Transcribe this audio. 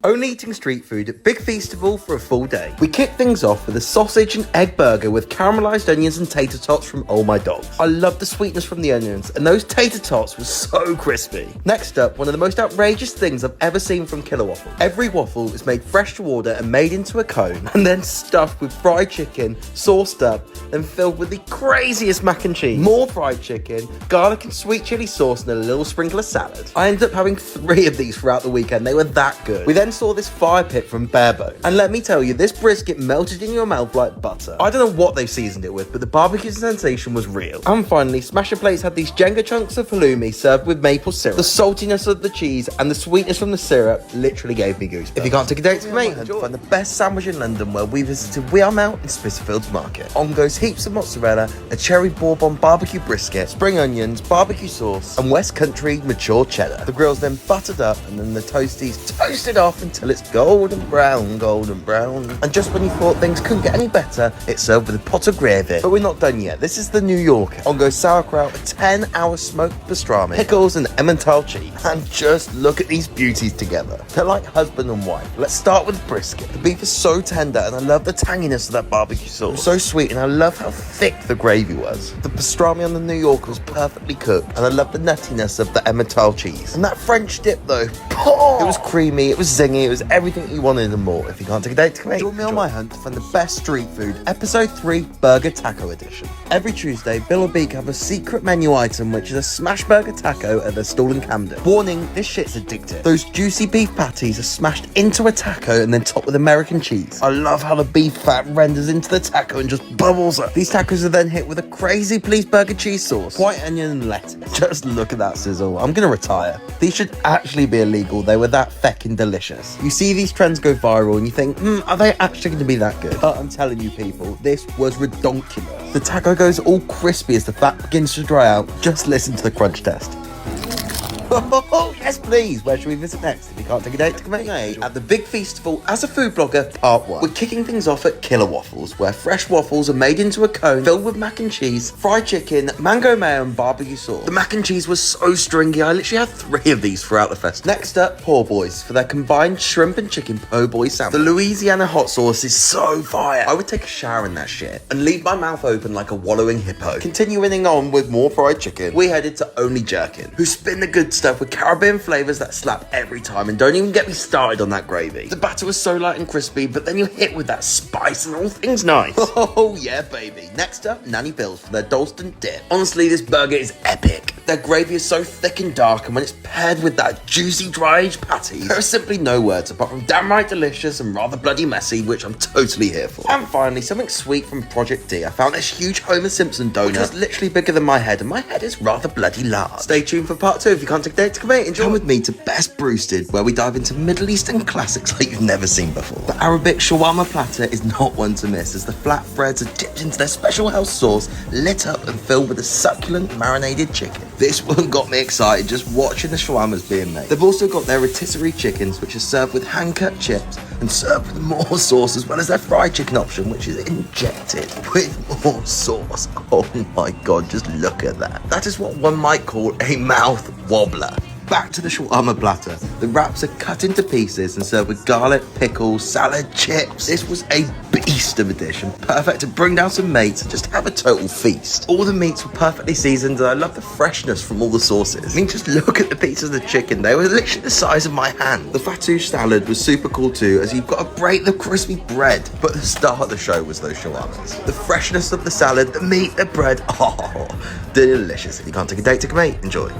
Only eating street food at Big Feastival for a full day. We kick things off with a sausage and egg burger with caramelised onions and tater tots from Oh My Dogs. I love the sweetness from the onions, and those tater tots were so crispy. Next up, one of the most outrageous things I've ever seen from Killer Waffle. Every waffle is made fresh to order and made into a cone, and then stuffed with fried chicken, sauced up, then filled with the craziest mac and cheese. More fried chicken, garlic and sweet chili sauce, and a little sprinkle of salad. I ended up having 3 of these throughout the weekend. They were that good. We then saw this fire pit from Barebone, and let me tell you, this brisket melted in your mouth like butter. I don't know what they've seasoned it with, but the barbecue sensation was real. And finally, Smasher Plates had these Jenga chunks of halloumi served with maple syrup. The saltiness of the cheese and the sweetness from the syrup literally gave me goosebumps. If you can't take a date to me, find the best sandwich in London where we visited We Are Mount in Spitalfields Market. On goes heaps of mozzarella, a cherry bourbon barbecue brisket, spring onions, barbecue sauce, and West Country mature cheddar. The grill's then buttered up, and then the toasties toasted off until it's golden brown. And just when you thought things couldn't get any better, it's served with a pot of gravy. But we're not done yet. This is the New Yorker. On goes sauerkraut, a 10-hour smoked pastrami, pickles, and Emmental cheese. And just look at these beauties together. They're like husband and wife. Let's start with brisket. The beef is so tender, and I love the tanginess of that barbecue sauce. It's so sweet, and I love how thick the gravy was. The pastrami on the New Yorker was perfectly cooked, and I love the nuttiness of the Emmental cheese. And that French dip, though, it was creamy, it was zingy, it was everything you wanted and more. If you can't take a date to me, join me on my hunt to find the best street food. Episode 3, Burger Taco Edition. Every Tuesday, Bill or Beak have a secret menu item, which is a smash burger taco at their stall in Camden. Warning, this shit's addictive. Those juicy beef patties are smashed into a taco and then topped with American cheese. I love how the beef fat renders into the taco and just bubbles up. These tacos are then hit with a crazy please burger cheese sauce, white onion and lettuce. Just look at that sizzle. I'm gonna retire. These should actually be illegal. They were that feckin' delicious. You see these trends go viral and you think, are they actually gonna be that good? But I'm telling you people, this was redonkulous. The taco goes all crispy as the fat begins to dry out. Just listen to the crunch test. Oh, yes, please. Where should we visit next? If you can't take a date to come at the Big Feastival as a food blogger, part 1. We're kicking things off at Killer Waffles, where fresh waffles are made into a cone filled with mac and cheese, fried chicken, mango mayo, and barbecue sauce. The mac and cheese was so stringy, I literally had 3 of these throughout the festival. Next up, Po' Boys for their combined shrimp and chicken po' boy sandwich. The Louisiana hot sauce is so fire. I would take a shower in that shit and leave my mouth open like a wallowing hippo. Continuing on with more fried chicken, we headed to Only Jerkin, who spin the good stuff with Caribbean flavours that slap every time, and don't even get me started on that gravy. The batter was so light and crispy, but then you hit with that spice and all things nice. Oh yeah, baby. Next up, Nanny Bill's for their Dalston dip. Honestly, this burger is epic. Their gravy is so thick and dark, and when it's paired with that juicy dry-aged patties, there are simply no words apart from downright delicious and rather bloody messy, which I'm totally here for. And finally, something sweet from Project D. I found this huge Homer Simpson donut, which was literally bigger than my head, and my head is rather bloody large. Stay tuned for part 2 if you can't take a date to come in. Come with me to Best Brewsted, where we dive into Middle Eastern classics like you've never seen before. The Arabic shawarma platter is not one to miss, as the flatbreads are dipped into their special house sauce, lit up and filled with a succulent marinated chicken. This one got me excited just watching the shawarmas being made. They've also got their rotisserie chickens, which are served with hand-cut chips and served with more sauce, as well as their fried chicken option, which is injected with more sauce. Oh my god, just look at that. That is what one might call a mouth wobbler. Back to the shawarma platter. The wraps are cut into pieces and served with garlic, pickles, salad, chips. This was a beast of a dish and perfect to bring down some mates and just have a total feast. All the meats were perfectly seasoned, and I love the freshness from all the sauces. I mean, just look at the pieces of the chicken. They were literally the size of my hand. The fattoush salad was super cool too, as you've got to break the crispy bread. But the star of the show was those shawarmas. The freshness of the salad, the meat, the bread. Oh, delicious. If you can't take a date to come eat, enjoy.